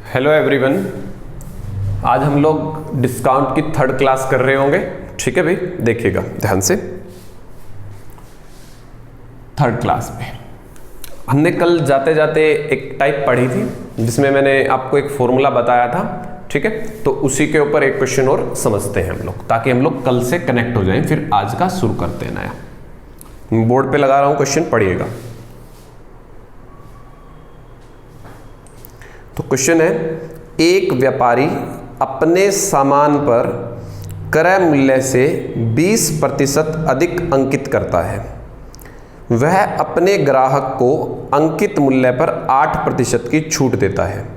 Hello everyone, आज हम लोग डिस्काउंट की थर्ड क्लास कर रहे होंगे। ठीक है भाई, देखिएगा ध्यान से। थर्ड क्लास में हमने कल जाते जाते एक टाइप पढ़ी थी जिसमें मैंने आपको एक फॉर्मूला बताया था। ठीक है, तो उसी के ऊपर एक क्वेश्चन और समझते हैं हम लोग, ताकि हम लोग कल से कनेक्ट हो जाएं, फिर आज का शुरू करते हैं नया। बोर्ड पे लगा रहा हूं, क्वेश्चन पढ़िएगा। तो क्वेश्चन है, एक व्यापारी अपने सामान पर क्रय मूल्य से 20% अधिक अंकित करता है। वह अपने ग्राहक को अंकित मूल्य पर 8% की छूट देता है,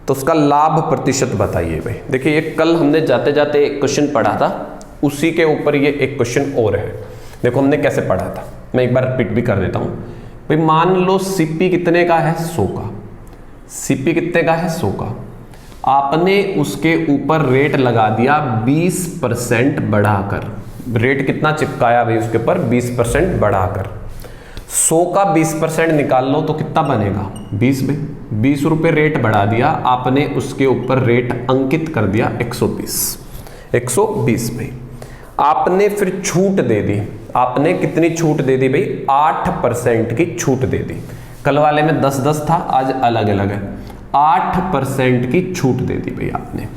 तो उसका लाभ प्रतिशत बताइए भाई। देखिए, ये कल हमने जाते जाते एक क्वेश्चन पढ़ा था, उसी के ऊपर ये एक क्वेश्चन और है। देखो हमने कैसे पढ़ा था, मैं एक बार रिपीट भी कर देता हूं भाई। मान लो सीपी कितने का है, 100 का। सीपी कितने का है, 100 का। आपने उसके ऊपर रेट लगा दिया 20% बढ़ाकर। रेट कितना चिपकाया भाई उसके ऊपर, 20% बढ़ाकर। 100 का 20% निकाल लो तो कितना बनेगा, 20 भाई। 20 रुपये रेट बढ़ा दिया आपने, उसके ऊपर रेट अंकित कर दिया 120 भाई। आपने फिर छूट दे दी। आपने कितनी छूट दे दी भाई, 8% की छूट दे दी। कल वाले में 10-10 था, आज अलग अलग है। 8% की छूट दे दी भाई आपने।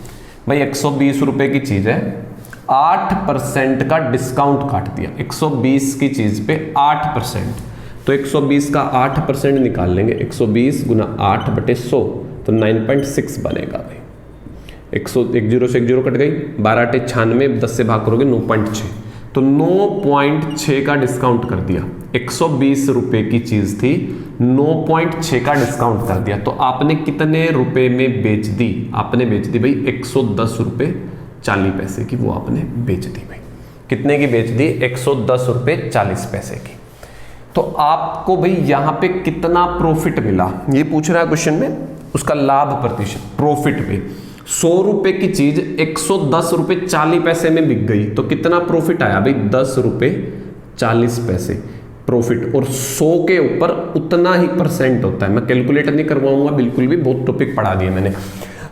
भाई 120 रुपए की चीज है, 8% का डिस्काउंट काट दिया। 120 की चीज पे 8%, तो 120 का 8% निकाल लेंगे। 120 गुना 8/100 तो 9.6 बनेगा भाई। 1 0 से 1 0 कट गई, 12 8 96, 10 से भाग करोगे 9.6, तो 9.6 का डिस्काउंट कर दिया। 120 रुपए की चीज थी, 9.6 का डिस्काउंट कर दिया, तो आपने कितने रुपए में बेच दी? आपने बेच दी भाई 110 रुपए 40 पैसे की, वो आपने बेच दी भाई। कितने की बेच दी? 110 रुपए 40 पैसे की। तो आपको भाई यहां पे कितना प्रॉफिट मिला, ये पूछ रहा है क्वेश्चन में। उसका लाभ प्रतिशत, प्रॉफिट पे 100 रुपए की चीज 110 रुपए 40 पैसे में बिक गई, तो कितना प्रॉफिट आया भाई? 10 रुपए 40 पैसे प्रॉफिट। और 100 के ऊपर उतना ही परसेंट होता है। मैं कैलकुलेट नहीं करवाऊंगा बिल्कुल भी, बहुत टॉपिक पढ़ा दिए मैंने।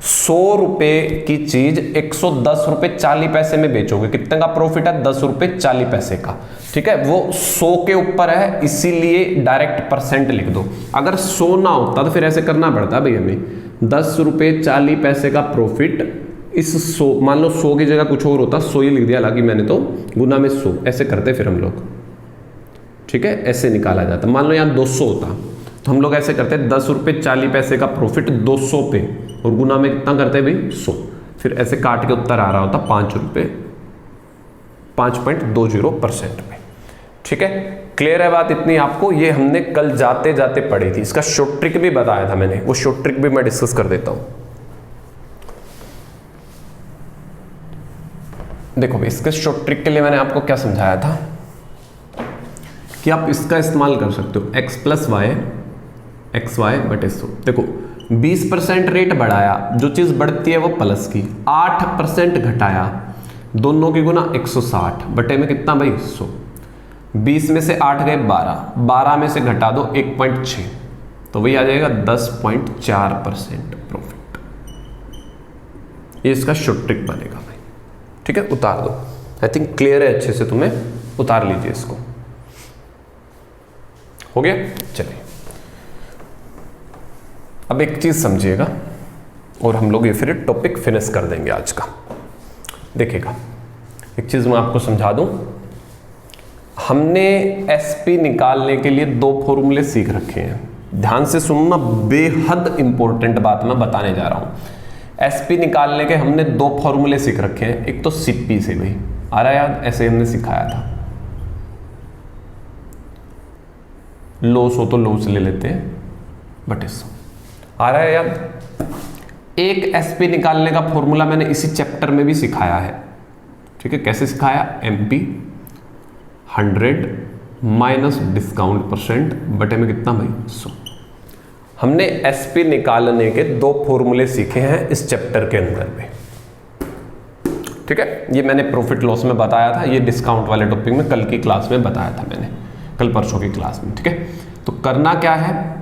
100 रुपए की चीज 110 रुपए 40 पैसे में बेचोगे, कितने का प्रॉफिट है? 10 रुपए 40 पैसे का। ठीक है, वो 100 के ऊपर है, इसीलिए डायरेक्ट परसेंट लिख दो। अगर 100 ना होता तो फिर ऐसे करना पड़ता भाई हमें। 10 रुपए 40 पैसे का प्रॉफिट, इस 100, मान लो 100 की जगह कुछ और होता, 100 ही लिख दिया, हालांकि मैंने तो गुना में 100 ऐसे करते फिर हम लोग। ठीक है, ऐसे निकाला जाता। मान लो यहाँ 200 होता तो हम लोग ऐसे करते हैं, 10 रुपए 40 पैसे का प्रॉफिट 200 पे, और गुना में कितना करते हैं भाई? 100। फिर ऐसे काट के उत्तर आ रहा होता 5 रुपए 5.20% पे। ठीक है, क्लियर है बात इतनी आपको? ये हमने कल जाते जाते पढ़ी थी। इसका शॉर्ट ट्रिक भी बताया था मैंने, वो शॉर्ट ट्रिक भी मैं डिस्कस कर देता हूं। देखो भाई, इसके शॉर्ट ट्रिक के लिए मैंने आपको क्या समझाया था कि आप इसका इस्तेमाल कर सकते हो, x + y xy/100। देखो 20% रेट बढ़ाया, जो चीज बढ़ती है वो प्लस की, 8% घटाया, दोनों की गुना 160 बटे में कितना भाई? 100। 20 में से 8 गए 12 में से घटा दो 1.6, तो वही आ जाएगा 10.4% प्रॉफिट। ये इसका शॉर्ट ट्रिक बनेगा भाई। ठीक है, उतार दो। आई थिंक क्लियर है अच्छे से, तुम्हें उतार लीजिए इसको। हो गया? चलिए अब एक चीज समझिएगा और हम लोग ये फिर टॉपिक फिनिश कर देंगे आज का। देखिएगा, एक चीज मैं आपको समझा दूं। हमने एसपी निकालने के लिए 2 फॉर्मूले सीख रखे हैं। ध्यान से सुनना, बेहद इंपॉर्टेंट बात मैं बताने जा रहा हूं। एसपी निकालने के हमने 2 फॉर्मूले सीख रखे हैं। एक तो सीपी से भाई, आ रहा है याद? ऐसे हमने सिखाया था। लॉस हो तो लॉस ले लेते हैं, बट इस आ रहा है याद? एक एसपी निकालने का फॉर्मूला मैंने इसी चैप्टर में भी सिखाया है। ठीक है, कैसे सिखाया? MP 100 माइनस डिस्काउंट % बटे में कितना भाई? 100। हमने एसपी निकालने के 2 फॉर्मूले सीखे हैं इस चैप्टर के अंदर में। ठीक है, ये मैंने प्रॉफिट लॉस में बताया था, ये डिस्काउंट वाले टॉपिक में कल की क्लास में बताया था मैंने, कल परसों की क्लास में। ठीक है, तो करना क्या है,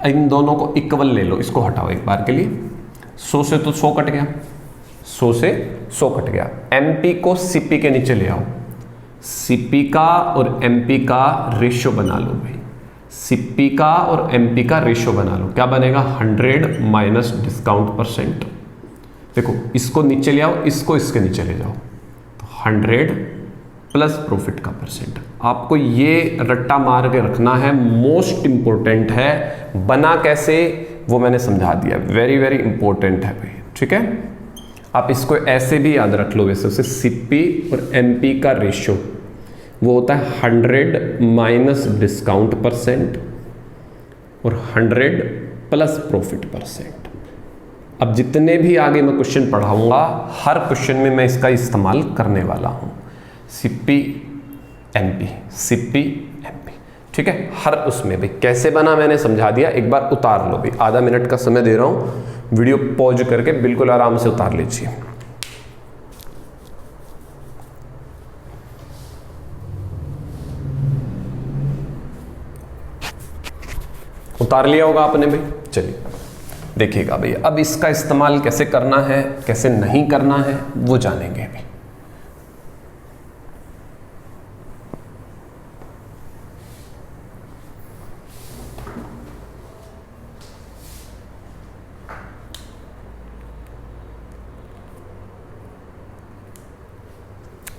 इन दोनों को इक्वल ले लो, इसको हटाओ एक बार के लिए। 100 से तो 100 कट गया, 100 से 100 कट गया। एमपी को सीपी के नीचे ले आओ, सीपी का और एमपी का रेशियो बना लो भाई, सीपी का और एमपी का रेशियो बना लो। क्या बनेगा? 100 माइनस डिस्काउंट परसेंट। देखो इसको नीचे ले आओ, इसको इसके नीचे ले जाओ, तो 100 प्लस प्रॉफिट का परसेंट। आपको ये रट्टा मार के रखना है, मोस्ट इंपॉर्टेंट है। बना कैसे वो मैंने समझा दिया, वेरी वेरी इंपॉर्टेंट है भाई, ठीक है। आप इसको ऐसे भी याद रख लो, वैसे उसे सीपी और एमपी का रेशियो वो होता है 100 माइनस डिस्काउंट परसेंट और 100 प्लस प्रॉफिट परसेंट। अब जितने भी आगे मैं क्वेश्चन पढ़ाऊंगा, हर क्वेश्चन में मैं इसका इस्तेमाल करने वाला हूं, सीपी एमपी, सीपी एमपी, ठीक है। हर उसमें भी कैसे बना मैंने समझा दिया, एक बार उतार लो भी। आधा मिनट का समय दे रहा हूं, वीडियो पॉज करके बिल्कुल आराम से उतार लीजिए। उतार लिया होगा आपने भाई। चलिए देखिएगा भाई, अब इसका इस्तेमाल कैसे करना है, कैसे नहीं करना है, वो जानेंगे अभी।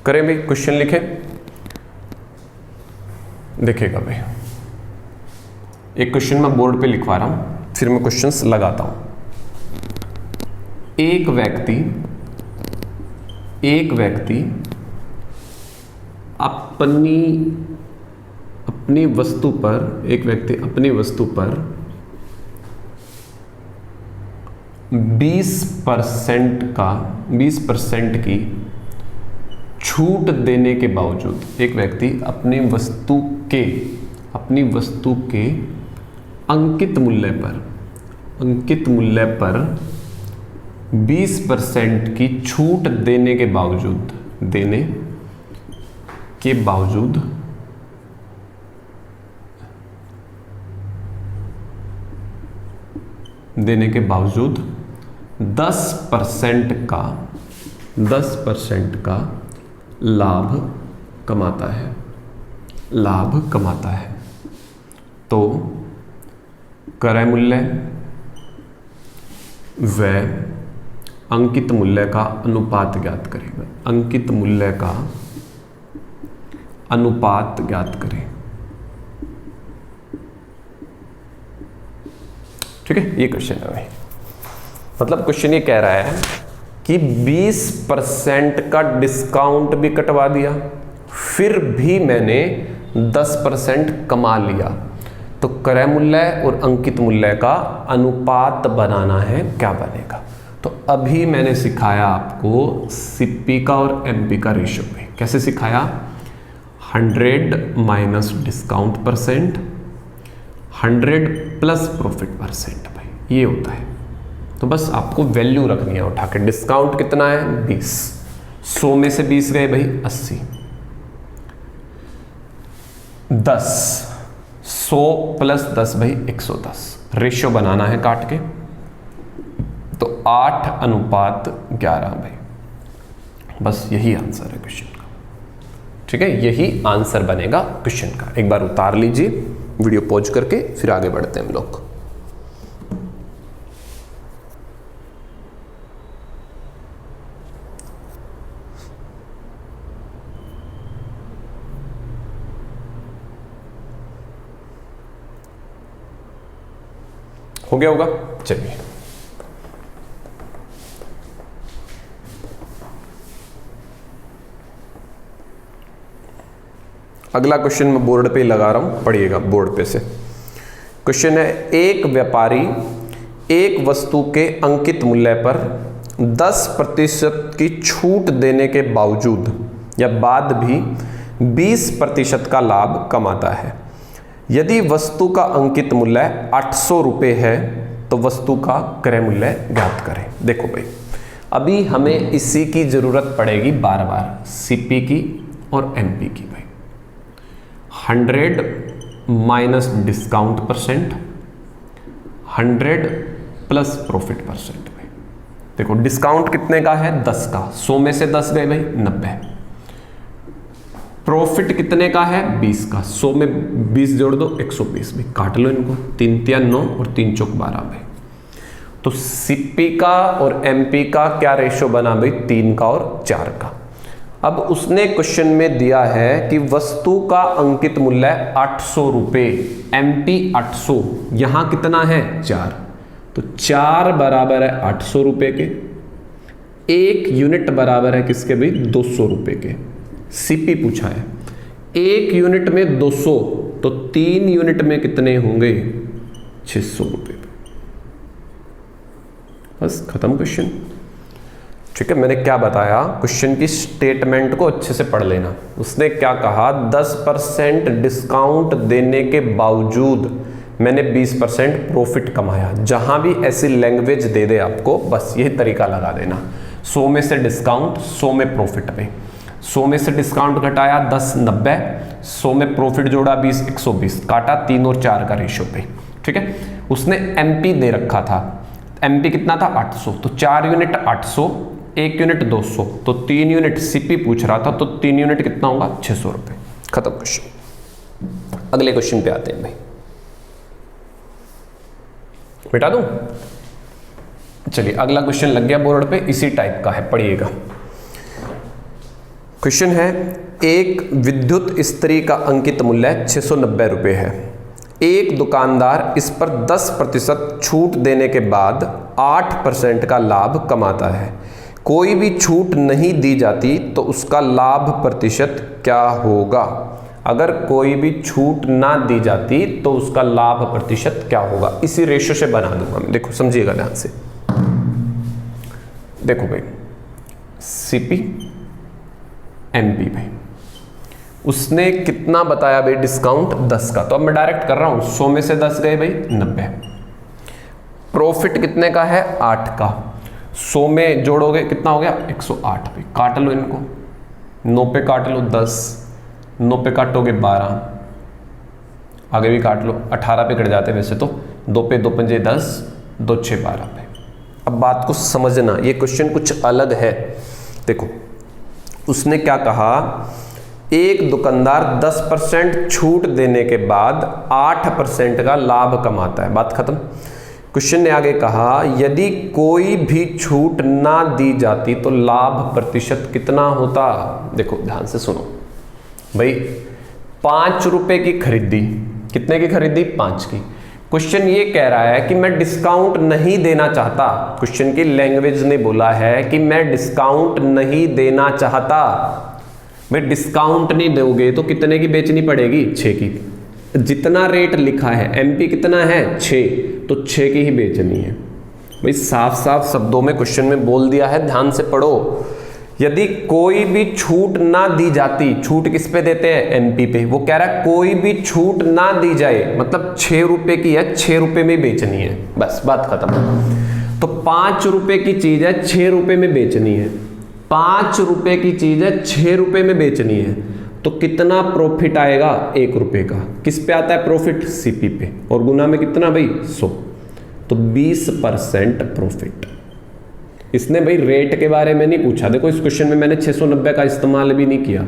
करें भाई, क्वेश्चन लिखें। देखिएगा भाई, एक क्वेश्चन मैं बोर्ड पे लिखवा रहा हूं, फिर मैं क्वेश्चंस लगाता हूं। एक व्यक्ति अपनी वस्तु पर, एक व्यक्ति अपनी वस्तु पर 20% की छूट देने के बावजूद, एक व्यक्ति अपनी वस्तु के अंकित मूल्य पर 20% की छूट देने के बावजूद 10% का लाभ कमाता है, तो क्रय मूल्य व अंकित मूल्य का अनुपात ज्ञात करेगा। अंकित मूल्य का अनुपात ज्ञात करें, ठीक है। ये क्वेश्चन है भाई। मतलब क्वेश्चन ये कह रहा है कि 20% का डिस्काउंट भी कटवा दिया, फिर भी मैंने 10% कमा लिया, तो क्रय मूल्य और अंकित मूल्य का अनुपात बनाना है, क्या बनेगा। तो अभी मैंने सिखाया आपको सीपी का और एमपी का रेशियो पे। कैसे सिखाया? 100 minus discount percent, 100 plus profit percent भाई, ये होता है। तो बस आपको वैल्यू रखनी है उठा के। डिस्काउंट कितना है? 20, 100 में से 20 गए भाई 80, 10, 100 प्लस 10 भाई 110। रेशियो बनाना है काट के, तो 8:11 भाई। बस यही आंसर है क्वेश्चन का, ठीक है। यही आंसर बनेगा क्वेश्चन का। एक बार उतार लीजिए, वीडियो पॉज करके फिर आगे बढ़ते हैं हम लोग। हो गया होगा। चलिए अगला क्वेश्चन मैं बोर्ड पे लगा रहा हूं, पढ़िएगा बोर्ड पे से। क्वेश्चन है, एक व्यापारी एक वस्तु के अंकित मूल्य पर 10% की छूट देने के बावजूद या बाद भी 20% का लाभ कमाता है। यदि वस्तु का अंकित मूल्य 800 रुपये है तो वस्तु का क्रय मूल्य ज्ञात करें। देखो भाई, अभी हमें इसी की जरूरत पड़ेगी बार बार, सीपी की और एमपी की भाई। 100 minus discount percent, 100 plus profit percent भाई। देखो डिस्काउंट कितने का है 10 का, 100 में से 10 गए भाई 90। प्रॉफिट कितने का है 20 का, 100 में 20 जोड़ दो 120 भाई, काट लो इनको, 3 तिया 9 और 3 चौक 12 भाई। तो सीपी का और एमपी का क्या रेशो बना भाई 3 का और 4 का। अब उसने क्वेश्चन में दिया है कि वस्तु का अंकित मूल्य 800 रुपए, एमपी 800, यहां कितना है 4, तो 4 बराबर है 800 रुपए के, 1 यूनिट बराबर है किसके भाई 200 रुपए के। सीपी पूछा है, 1 यूनिट में 200, तो 3 यूनिट में कितने होंगे 600 रुपए। बस खत्म क्वेश्चन। ठीक है, मैंने क्या बताया, क्वेश्चन की स्टेटमेंट को अच्छे से पढ़ लेना। उसने क्या कहा, 10% डिस्काउंट देने के बावजूद मैंने 20% प्रॉफिट कमाया। जहां भी ऐसी लैंग्वेज दे दे आपको, बस यही तरीका लगा देना। 100 में से डिस्काउंट, 100 में प्रॉफिट पे, 100 में से डिस्काउंट घटाया 10 90, 100 में प्रॉफिट जोड़ा 20 120, काटा 3 और 4 का रेशो पे। ठीक है, उसने एमपी दे रखा था, एमपी कितना था 800, तो 4 यूनिट 800, 1 यूनिट 200, तो 3 यूनिट सीपी पूछ रहा था, तो 3 यूनिट कितना होगा 600 रुपए। खत्म क्वेश्चन। अगले क्वेश्चन पे आते हैं भाई, मिटा दूं? चलिए अगला क्वेश्चन लग गया बोर्ड पे, इसी टाइप का है, पढ़िएगा। क्वेश्चन है, एक विद्युत इस्त्री का अंकित मूल्य 690 रुपए है। एक दुकानदार इस पर 10% छूट देने के बाद 8% का लाभ कमाता है। कोई भी छूट नहीं दी जाती तो उसका लाभ प्रतिशत क्या होगा? अगर कोई भी छूट ना दी जाती तो उसका लाभ प्रतिशत क्या होगा? इसी रेशो से बना दूंगा मैं, देखो समझिएगा ध्यान से। देखो भाई, सीपी एमपी भाई, उसने कितना बताया भाई डिस्काउंट 10 का, तो अब मैं डायरेक्ट कर रहा हूं, 100 में से 10 गए भाई 90। प्रॉफिट कितने का है 8 का, 100 में जोड़ोगे कितना हो गया 108 भाई, काट लो इनको, 9 पे काट लो 10, 9 पे काटोगे 12, आगे भी काट लो, 18 पे कट जाते वैसे तो, 2 पे 2 पंजे 10, 2 6 12 पे। अब बात को समझना, ये क्वेश्चन कुछ अलग है। देखो उसने क्या कहा, एक दुकानदार 10% छूट देने के बाद 8% का लाभ कमाता है, बात खत्म। क्वेश्चन ने आगे कहा, यदि कोई भी छूट ना दी जाती तो लाभ प्रतिशत कितना होता? देखो ध्यान से सुनो भाई, 5 रुपए की खरीदी, कितने की खरीदी 5 की। क्वेश्चन ये कह रहा है कि मैं डिस्काउंट नहीं देना चाहता, क्वेश्चन की लैंग्वेज ने बोला है कि मैं डिस्काउंट नहीं देना चाहता। भाई डिस्काउंट नहीं दोगे तो कितने की बेचनी पड़ेगी 6 की, जितना रेट लिखा है एमपी कितना है 6, तो 6 की ही बेचनी है। भाई साफ साफ शब्दों में क्वेश्चन में बोल दिया है, ध्यान से पढ़ो। यदि कोई भी छूट ना दी जाती, छूट किस पे देते हैं एमपी पे, वो कह रहा है कोई भी छूट ना दी जाए, मतलब 6 रुपए की है 6 रुपए में बेचनी है, बस बात खत्म। तो 5 रुपए की चीज है 6 रुपए में बेचनी है, 5 रुपए की चीज है 6 रुपए में बेचनी है, तो कितना प्रॉफिट आएगा 1 रुपए का। किस पे आता है प्रॉफिट? सीपी पे, और गुना में कितना भाई 100, तो 20% प्रॉफिट। इसने भाई रेट के बारे में नहीं पूछा, देखो इस क्वेश्चन में मैंने 690 का इस्तेमाल भी नहीं किया,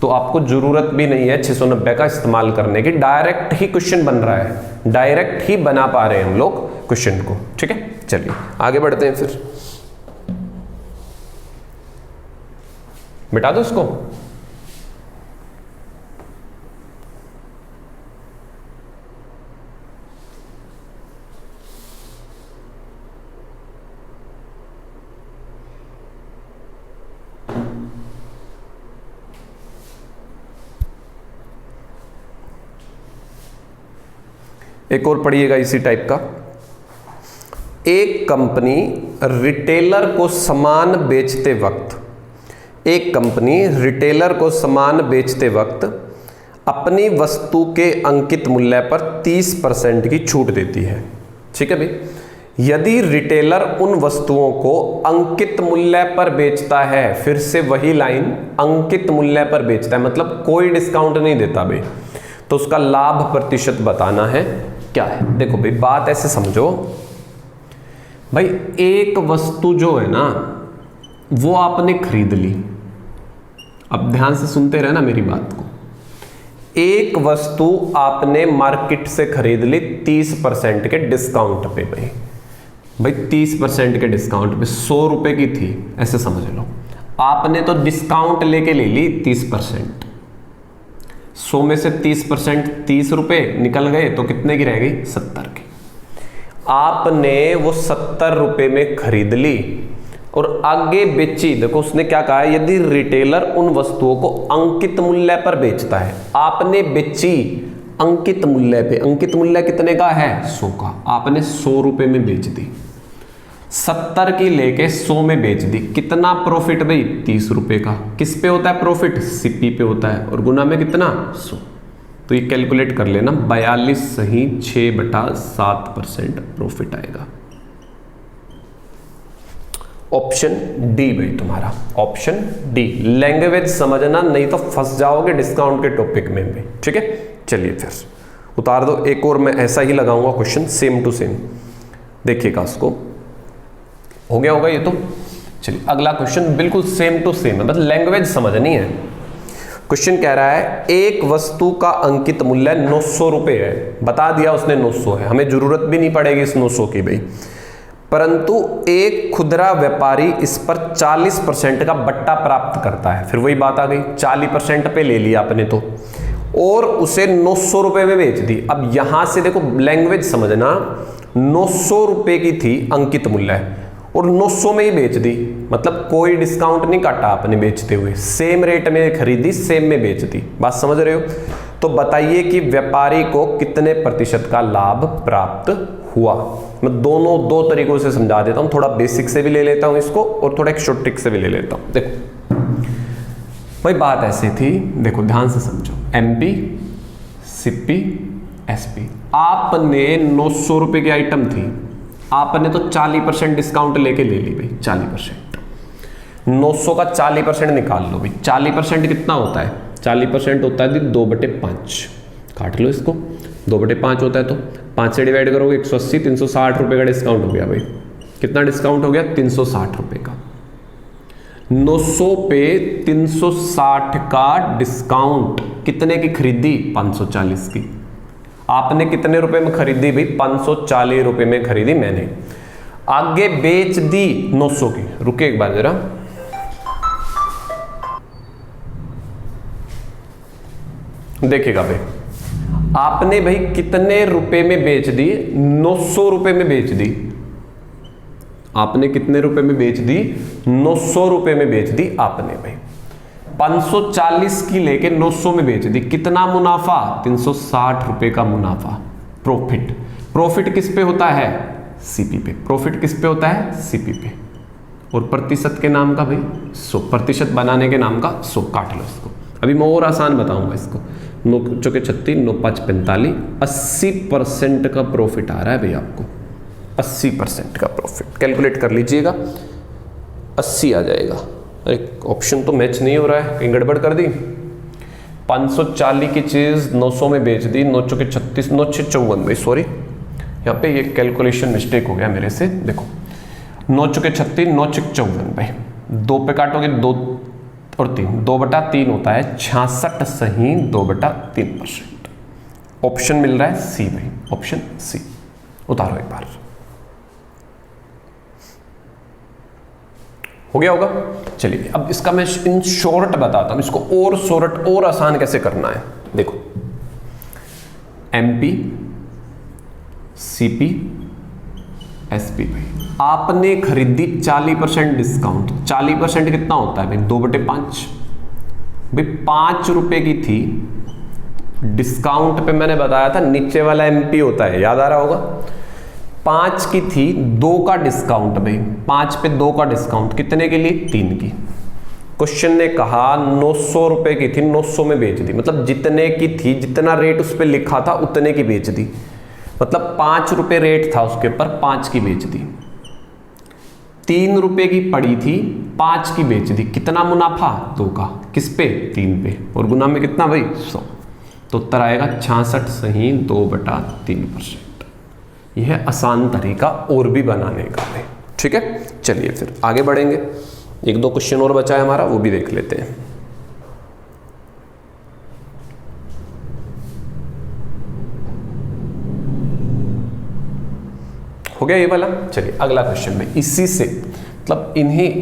तो आपको जरूरत भी नहीं है 690 का इस्तेमाल करने की, डायरेक्ट ही क्वेश्चन बन रहा है, डायरेक्ट ही बना पा रहे हैं हम लोग क्वेश्चन को। ठीक है, चलिए आगे बढ़ते हैं, फिर मिटा दो इसको। एक और पढ़िएगा इसी टाइप का। एक कंपनी रिटेलर को सामान बेचते वक्त, एक कंपनी रिटेलर को सामान बेचते वक्त अपनी वस्तु के अंकित मूल्य पर 30% की छूट देती है। ठीक है भाई, यदि रिटेलर उन वस्तुओं को अंकित मूल्य पर बेचता है, फिर से वही लाइन, अंकित मूल्य पर बेचता है मतलब कोई डिस्काउंट नहीं देता भाई, तो उसका लाभ प्रतिशत बताना है क्या है। देखो भाई बात ऐसे समझो, भाई एक वस्तु जो है ना वो आपने खरीद ली, अब ध्यान से सुनते रहना मेरी बात को। एक वस्तु आपने मार्केट से खरीद ली 30% के डिस्काउंट पे। भाई 30% के डिस्काउंट पे 100 रुपए की थी, ऐसे समझ लो। आपने तो डिस्काउंट लेके ले ली 30%, 100 में से 30%, 30 रुपए निकल गए तो कितने की रह गई? 70 की। आपने वो 70 रुपए में खरीद ली और आगे बेची। देखो उसने क्या कहा है, यदि रिटेलर उन वस्तुओं को अंकित मूल्य पर बेचता है। आपने बेची अंकित मूल्य पे, अंकित मूल्य कितने का है? 100 का। आपने 100 रुपए में बेच दी, 70 की लेके 100 में बेच दी। कितना प्रॉफिट भाई? 30 रुपए का। किस पे होता है प्रॉफिट? सीपी पे होता है। और गुना में कितना? 100। तो ये कैलकुलेट कर लेना, 42 सही 6/7% प्रॉफिट आएगा। ऑप्शन डी भाई तुम्हारा, ऑप्शन डी। लैंग्वेज समझना, नहीं तो फंस जाओगे डिस्काउंट के टॉपिक में भी। ठीक है, चलिए फिर उतार दो। एक और मैं ऐसा ही लगाऊंगा क्वेश्चन, सेम टू सेम, देखिएगा उसको। हो गया होगा ये तो। चलिए अगला क्वेश्चन बिल्कुल सेम टू सेम है, बस लैंग्वेज समझनी है। क्वेश्चन कह रहा है एक वस्तु का अंकित मूल्य 900 रुपए है। बता दिया उसने 900 है, हमें जरूरत भी नहीं पड़ेगी इस 900 की भाई। परंतु एक खुदरा व्यापारी इस पर 40% का बट्टा प्राप्त करता है। फिर वही बात आ गई, 40% पे ले लिया आपने तो, और उसे 900 रुपए में बेच दी। अब यहां से देखो लैंग्वेज समझना, 900 रुपए की थी अंकित मूल्य और 900 में ही बेच दी, मतलब कोई डिस्काउंट नहीं काटा आपने बेचते हुए, सेम रेट में खरीदी, सेम में बेच दी। बात समझ रहे हो? तो बताइए कि व्यापारी को कितने प्रतिशत का लाभ प्राप्त हुआ। मैं दोनों दो तरीकों से समझा देता हूं, थोड़ा बेसिक से भी ले लेता हूं इसको और थोड़ा एक शॉर्ट ट्रिक से भी ले लेता हूं। देखो भाई बात ऐसी थी, देखो ध्यान से समझो। एमपी, सीपी, एसपी, आपने 900 रुपए की आइटम थी, आपने तो 40% डिस्काउंट लेके ले ली भाई। 40%, 900 का 40% निकाल लो भाई। 40% कितना होता है? 40% होता है 2/5। काट लो इसको, 2/5 होता है तो 5 से डिवाइड करोगे 180, 360 रुपए का डिस्काउंट हो गया भाई। कितना डिस्काउंट हो गया? 360 रुपए का। 900 पे 360 का डिस्काउंट, कितने की खरीदी? 540 की। आपने कितने रुपए में खरीदी भाई? 540 रुपए में खरीदी मैंने। आगे बेच दी 900 की। रुके एक बार जरा, देखिएगा भाई, आपने भाई कितने रुपए में बेच दी? 900 रुपए में बेच दी। आपने कितने रुपए में बेच दी? 900 रुपए में बेच दी आपने भाई। 540 की लेके 900 में बेच दी। कितना मुनाफा? 360 रुपए का मुनाफा, प्रॉफिट। प्रॉफिट किस पे होता है? सीपी पे। प्रॉफिट किस पे होता है? सीपी पे। और प्रतिशत के नाम का भाई 100, प्रतिशत बनाने के नाम का 100। काट लो इसको। अभी मैं और आसान बताऊंगा इसको। 9 चौके 36, 9 5 45, 80% का प्रॉफिट आ रहा है भाई आपको। 80% का प्रॉफिट कैलकुलेट कर लीजिएगा, 80 आ जाएगा। अरे ऑप्शन तो मैच नहीं हो रहा है, कहीं गड़बड़ कर दी। 540 की चीज 900 में बेच दी। 9 चौके 36, 9 6 54 भाई, सॉरी यहाँ पे ये कैलकुलेशन मिस्टेक हो गया मेरे से। देखो 9 चौके 36, 9 6 54 भाई, 2 पे काटोगे 2 और 3, 2/3 होता है 66 सही 2/3%। ऑप्शन मिल रहा है सी भाई, ऑप्शन सी। उतारो एक बार, हो गया होगा। चलिए अब इसका मैं इन शॉर्ट बताता हूं, इसको और शॉर्ट और आसान कैसे करना है। देखो एमपी, सीपी, एसपी भाई, आपने खरीदी 40% डिस्काउंट। 40% कितना होता है भाई? 2/5 भाई। 5 रुपए की थी, डिस्काउंट पे मैंने बताया था नीचे वाला एमपी होता है, याद आ रहा होगा। 5 की थी, 2 का डिस्काउंट भाई, 5 पे 2 का डिस्काउंट, कितने के लिए? 3 की। क्वेश्चन ने कहा 900 रुपए की थी, 900 में बेच दी, मतलब जितने की थी, जितना रेट उस पर लिखा था उतने की बेच दी। मतलब 5 रुपए रेट था उसके ऊपर, 5 की बेच दी। 3 रुपए की पड़ी थी, 5 की बेच दी। कितना मुनाफा? 2 का। किस पे? 3 पे। और गुना में कितना भाई? 100। तो उत्तर आएगा 66 सही 2/3%। यह है आसान तरीका और भी बनाने का है। ठीक है, चलिए फिर आगे बढ़ेंगे। एक दो क्वेश्चन और बचा है हमारा, वो भी देख लेते हैं। हो गया ये वाला। चलिए अगला क्वेश्चन में इसी से मतलब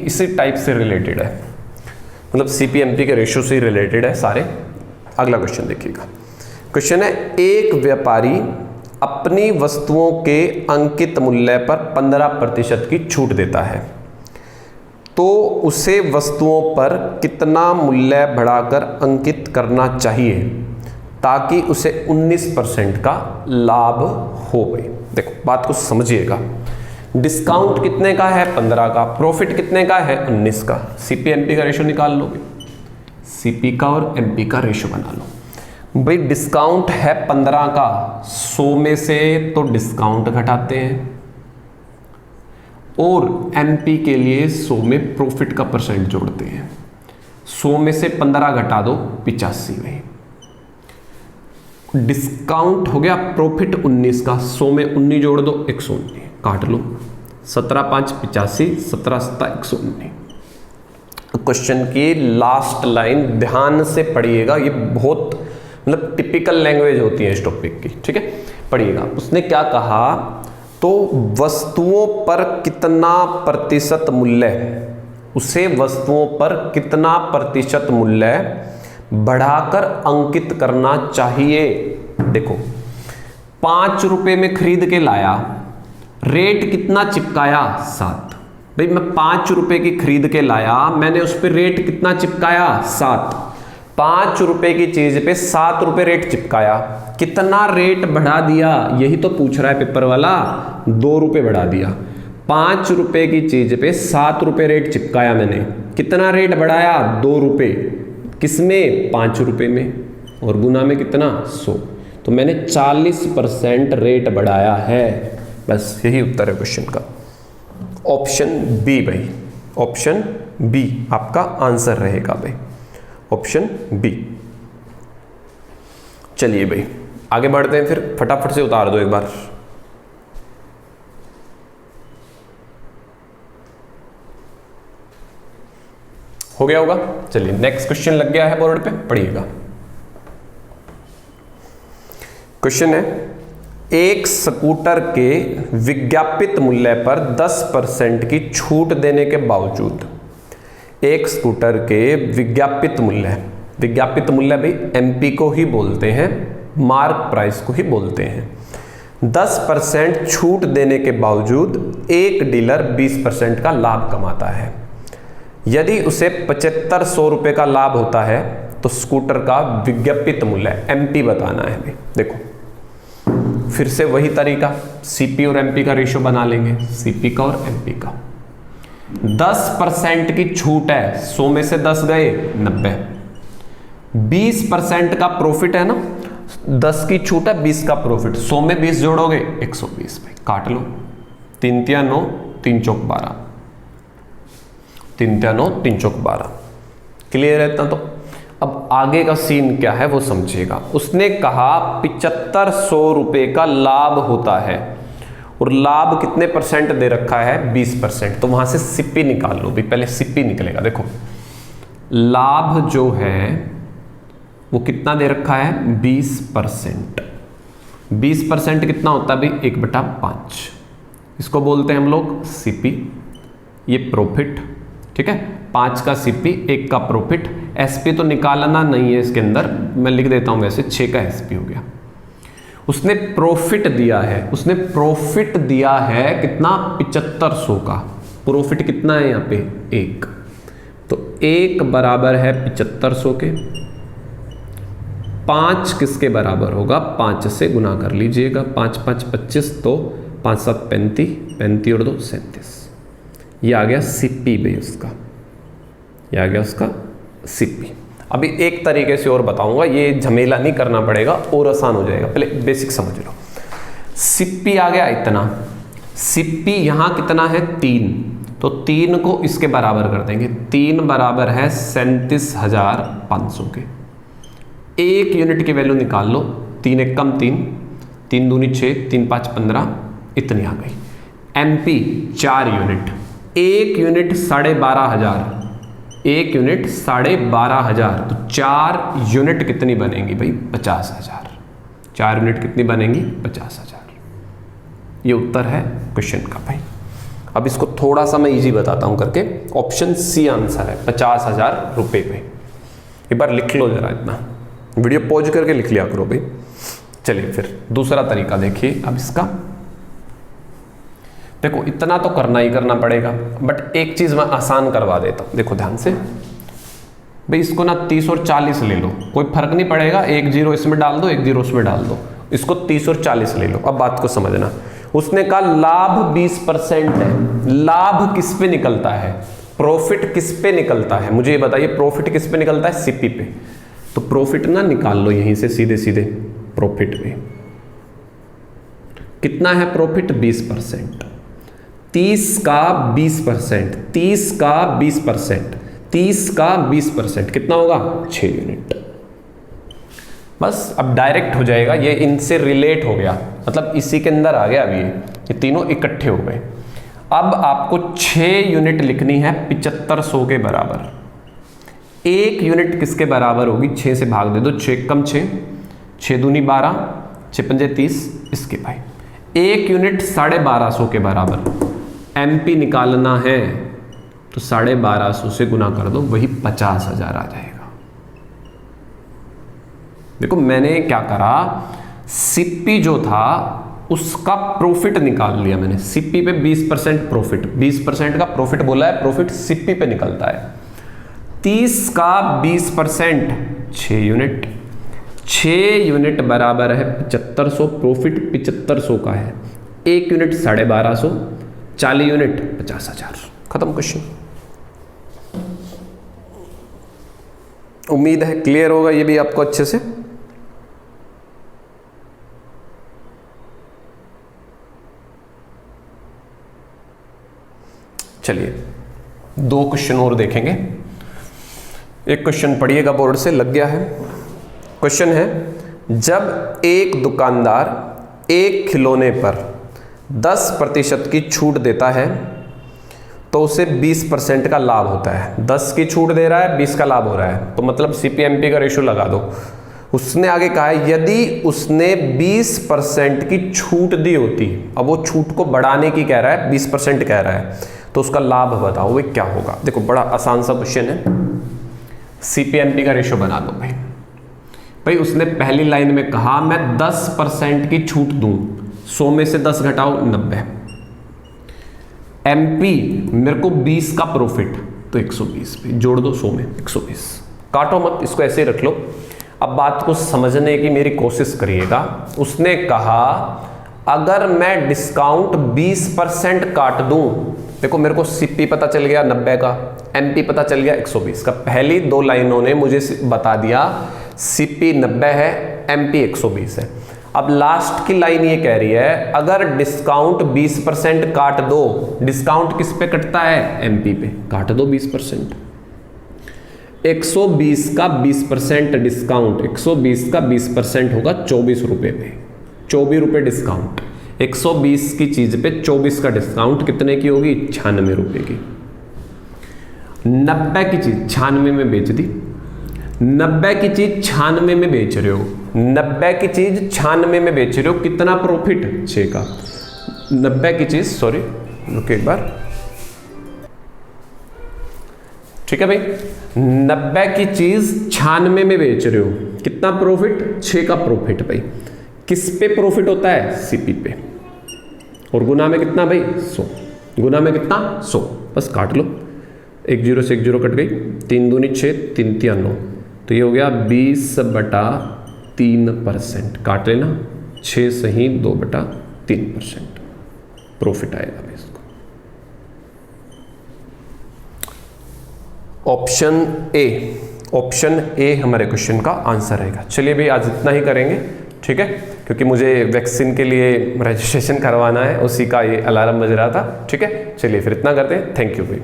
इसी टाइप से रिलेटेड है, मतलब सीपीएमपी के रेशियो से रिलेटेड है सारे। अगला क्वेश्चन देखिएगा। क्वेश्चन है, एक व्यापारी अपनी वस्तुओं के अंकित मूल्य पर 15% की छूट देता है, तो उसे वस्तुओं पर कितना मूल्य बढ़ाकर अंकित करना चाहिए ताकि उसे 19% का लाभ हो। भाई देखो बात को समझिएगा। डिस्काउंट कितने का है? 15 का। प्रॉफिट कितने का है? 19 का। सीपी एमपी का रेशियो निकाल लो भाई, सीपी का और एमपी का रेशियो बना लो। भाई डिस्काउंट है 15 का, 100 में से तो डिस्काउंट घटाते हैं और एमपी के लिए 100 में प्रॉफिट का परसेंट जोड़ते हैं। 100 में से 15 घटा दो 85 में। डिस्काउंट हो गया, प्रॉफिट 19 का, 100 में 19 जोड़ दो 119, काट लो 17 5 85, 17 7 119। क्वेश्चन की लास्ट लाइन ध्यान से पढ़िएगा, ये बहुत मतलब टिपिकल लैंग्वेज होती है इस टॉपिक की। ठीक है, पढ़िएगा। उसने क्या कहा, तो वस्तुओं पर कितना प्रतिशत मूल्य, उसे वस्तुओं पर कितना प्रतिशत मूल्य बढ़ाकर अंकित करना चाहिए। देखो 5 रुपए में खरीद के लाया, रेट कितना चिपकाया? 7। भाई मैं 5 रुपए की खरीद के लाया, मैंने उस पर रेट कितना चिपकाया? 7। 5 रुपए की चीज पे 7 रुपए रेट चिपकाया, कितना रेट बढ़ा दिया? यही तो पूछ रहा है पेपर वाला। 2 रुपए बढ़ा दिया। 5 रुपए की चीज पे 7 रुपए रेट चिपकाया मैंने, कितना रेट बढ़ाया? 2 रुपए। किसमें? 5 रुपए में, और गुना में कितना? 100। तो मैंने 40% रेट बढ़ाया है। बस यही उत्तर है क्वेश्चन का। ऑप्शन बी भाई, ऑप्शन बी आपका आंसर रहेगा भाई, ऑप्शन बी। चलिए भाई आगे बढ़ते हैं, फिर फटाफट से उतार दो एक बार। हो गया होगा। चलिए नेक्स्ट क्वेश्चन लग गया है बोर्ड पे, पढ़िएगा। क्वेश्चन है, एक स्कूटर के विज्ञापित मूल्य पर 10% की छूट देने के बावजूद, एक स्कूटर के विज्ञापित मूल्य भाई एमपी को ही बोलते हैं, मार्क प्राइस को ही बोलते हैं। 10% छूट देने के बावजूद एक डीलर 20% का लाभ कमाता है। यदि उसे 7500 रुपए का लाभ होता है तो स्कूटर का विज्ञापित मूल्य एमपी बताना है भाई। देखो फिर से वही तरीका, सीपी और एमपी का रेशियो बना लेंगे, सीपी का और एमपी का। 10% की छूट है, 100 में से 10 गए 90। 20% का प्रॉफिट है ना, 10 की छूट है 20 का प्रॉफिट, 100 में 20 जोड़ोगे 120 भाई, काट लो। 3 3 9, 3 चौक 12, 3 3 9, 3 चौक 12। क्लियर है इतना? तो अब आगे का सीन क्या है वो समझिएगा। उसने कहा 7500 रुपए का लाभ होता है और लाभ कितने परसेंट दे रखा है? 20%। तो वहां से सीपी निकाल लो भी, पहले सीपी निकलेगा। देखो लाभ जो है वो कितना दे रखा है? 20%। 20% कितना होता है भाई? 1/5। इसको बोलते हैं हम लोग सीपी। ये प्रॉफिट, ठीक है, 5 का सीपी, 1 का प्रॉफिट। एसपी तो निकालना नहीं है इसके अंदर, मैं लिख देता हूं वैसे, 6 का एसपी हो गया। उसने प्रॉफिट दिया है, उसने प्रॉफिट दिया है कितना? 7500 का। प्रॉफिट कितना है यहाँ पे? 1। तो 1 बराबर है 7500 के। 5 किसके बराबर होगा? 5 से गुना कर लीजिएगा। 5 5 25, तो 5 7 35, 35 और 2 37। ये आ गया सीपी भाई उसका, ये आ गया उसका सीपी। अभी एक तरीके से और बताऊंगा, ये झमेला नहीं करना पड़ेगा और आसान हो जाएगा। पहले बेसिक समझ लो। सीपी आ गया इतना, सीपी यहां कितना है? 3। तो 3 को इसके बराबर कर देंगे। 3 बराबर है 37,500 के। 1 यूनिट की वैल्यू निकाल लो। 3 1 कम 3, 3 दूनी 6, 3 5 15, इतनी आ गई। एमपी 4 यूनिट, 1 यूनिट 12,500, 1 यूनिट 12,500, तो 4 यूनिट कितनी बनेंगी भाई? 50,000। 4 यूनिट कितनी बनेंगी? 50,000। ये उत्तर है क्वेश्चन का भाई। अब इसको थोड़ा सा मैं इजी बताता हूं करके। ऑप्शन सी आंसर है 50,000 रुपए पे। एक बार लिख लो जरा, इतना वीडियो पॉज करके लिख लिया करो भाई। चलिए फिर दूसरा तरीका देखिए अब इसका। देखो इतना तो करना ही करना पड़ेगा, बट एक चीज मैं आसान करवा देता हूं। देखो ध्यान से भाई, इसको ना 30 और 40 ले लो, कोई फर्क नहीं पड़ेगा। 1 0 इसमें डाल दो, 1 0 उसमें डाल दो। इसको 30 और 40 ले लो। अब बात को समझना, उसने कहा लाभ 20% है। लाभ किस पे निकलता है? प्रॉफिट किस पे निकलता है? मुझे ये बताइए, प्रॉफिट किस पे निकलता है? सीपी पे। तो प्रॉफिट ना निकाल लो यहीं से सीधे सीधे। प्रॉफिट पे कितना है प्रॉफिट? 20%। 30 का 20%, 30 का 20%, 30 का 20% कितना होगा? 6 यूनिट। बस अब डायरेक्ट हो जाएगा, ये इनसे रिलेट हो गया, मतलब इसी के अंदर आ गया। अभी ये तीनों इकट्ठे हो गए। अब आपको 6 यूनिट लिखनी है 7500 के बराबर। 1 यूनिट किसके बराबर होगी? 6 से भाग दे दो, 6 कम 6, 6 दूनी 12, 6 पंजे 30, इसके भाई 1 यूनिट 1250 के बराबर एमपी निकालना है, तो 1250 से गुना कर दो, वही 50,000 आ जाएगा। देखो मैंने क्या करा, सीपी जो था उसका प्रॉफिट निकाल लिया मैंने। सीपी पे 20% प्रॉफिट, 20% का प्रॉफिट बोला है, प्रॉफिट सीपी पे निकलता है। 30 का 20% 6 यूनिट, 6 यूनिट बराबर है 7500, प्रॉफिट 7500 का है। 1 यूनिट 1250, 40 यूनिट 50,000। खत्म क्वेश्चन। उम्मीद है क्लियर होगा ये भी आपको अच्छे से। चलिए 2 क्वेश्चन और देखेंगे। एक क्वेश्चन पढ़िएगा, बोर्ड से लग गया है। क्वेश्चन है, जब एक दुकानदार एक खिलौने पर 10% की छूट देता है तो उसे 20% का लाभ होता है। 10 की छूट दे रहा है, 20 का लाभ हो रहा है, तो मतलब सीपीएमपी का रेशो लगा दो। उसने आगे कहा है यदि उसने 20% की छूट दी होती, अब वो छूट को बढ़ाने की कह रहा है, 20% कह रहा है, तो उसका लाभ बताओ वे क्या होगा। देखो बड़ा आसान सा क्वेश्चन है। सीपीएमपी का रेशो बना लो भाई। भाई उसने पहली लाइन में कहा मैं 10% की छूट दूं, 100 में से 10 घटाओ 90। एमपी मेरे को 20 का प्रॉफिट, तो 120 पे जोड़ दो 100 में 120। काटो मत, इसको ऐसे ही रख लो। अब बात को समझने की मेरी कोशिश करिएगा। उसने कहा अगर मैं डिस्काउंट 20% काट दूं, देखो मेरे को सीपी पता चल गया 90 का, एमपी पता चल गया 120 का। पहली 2 लाइनों ने मुझे बता दिया सीपी 90 है, एमपी 120 है। अब लास्ट की लाइन ये कह रही है अगर डिस्काउंट 20% काट दो, डिस्काउंट किस पे कटता है? एमपी पे, काट दो 20%। 120 का 20% डिस्काउंट, 120 का 20% होगा 24 रुपए पे, 24 रुपए डिस्काउंट। 120 की चीज पे 24 का डिस्काउंट कितने की होगी? 96 रुपए की। 90 की चीज 96 में बेच दी, 90 की चीज 96 में बेच रहे हो, 90 की चीज 96 में बेच रहे हो, कितना प्रॉफिट? 6 का। 90 की चीज, सॉरी रुको एक बार, ठीक है भाई, 90 की चीज 96 में बेच रहे हो, कितना प्रॉफिट? 6 का प्रॉफिट। भाई किस पे प्रॉफिट होता है? सीपी पे। और गुना में कितना भाई? 100। गुना में कितना? 100। बस काट लो, 1 0 से 1 0 कट गई, 3 दूनी 6, 3 3 9, तो ये हो गया 20/3%। काट लेना, 6 सही 2/3% प्रॉफिट आएगा भाई इसको। ऑप्शन ए हमारे क्वेश्चन का आंसर रहेगा। चलिए भाई आज इतना ही करेंगे, ठीक है, क्योंकि मुझे वैक्सीन के लिए रजिस्ट्रेशन करवाना है, उसी का ये अलार्म बज रहा था। ठीक है, चलिए फिर इतना करते हैं। थैंक यू भाई।